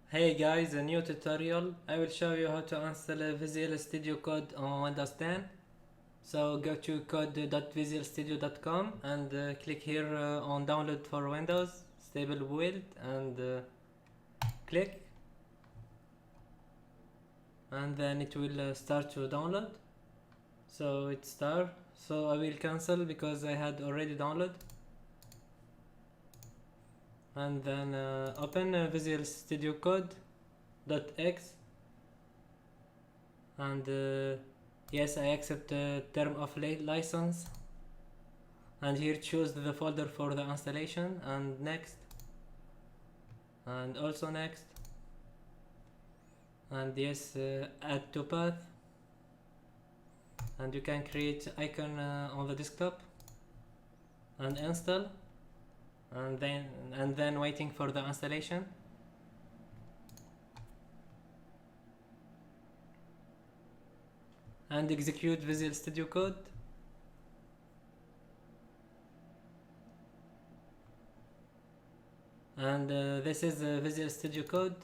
Hey guys, a new tutorial. I will show you how to install Visual Studio Code on Windows 10. So go to code.visualstudio.com and click here on download for Windows, stable build, and click, and then it will start to download. So it start. So I will cancel because I had already download, and then open Visual Studio Code.x, and yes, I accept term of license, and here choose the folder for the installation, and next, and also next, and yes, add to path, and you can create icon on the desktop and install, and then waiting for the installation. And execute Visual Studio Code. And this is Visual Studio Code,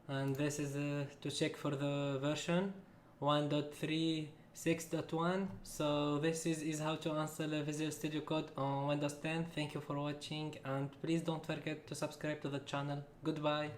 and this is to check for the version 1.36.1. so this is how to install Visual Studio Code on Windows 10. Thank you for watching, and please don't forget to subscribe to the channel. Goodbye.